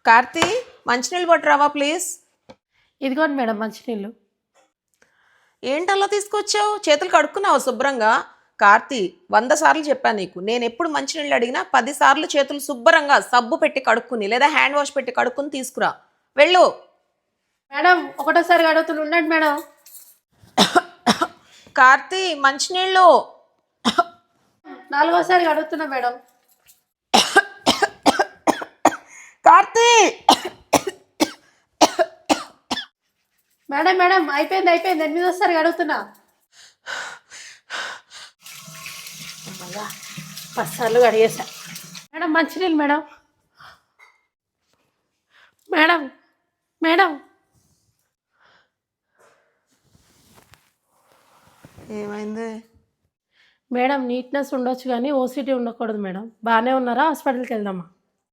కార్తీ మంచినీళ్ళు పట్టురావా ప్లీజ్. ఇదిగోండి మేడం మంచినీళ్ళు. ఏంటలా తీసుకొచ్చావు? చేతులు కడుక్కున్నావు శుభ్రంగా? కార్తీ 100 సార్లు చెప్పాను నీకు, నేను ఎప్పుడు మంచినీళ్ళు అడిగినా 10 సార్లు చేతులు శుభ్రంగా సబ్బు పెట్టి కడుక్కుని లేదా హ్యాండ్ వాష్ పెట్టి కడుక్కుని తీసుకురా. వెళ్ళు. మేడం ఒకటోసారి అడుగుతున్నా ఉండండి మేడం. కార్తీ మంచినీళ్ళు. నాలుగోసారి అడుగుతున్నా మేడం. కార్తీ మేడం మేడం అయిపోయింది 8వ సారి అడుగుతున్నా. 10 సార్లు అడిగేసా. మేడం మంచినీళ్ళు మేడం. మేడం మేడం ఏమైంది? మేడం నీట్నెస్ ఉండొచ్చు కానీ ఓసిటీ ఉండకూడదు మేడం. బాగానే ఉన్నారా? హాస్పిటల్కి వెళ్దామా?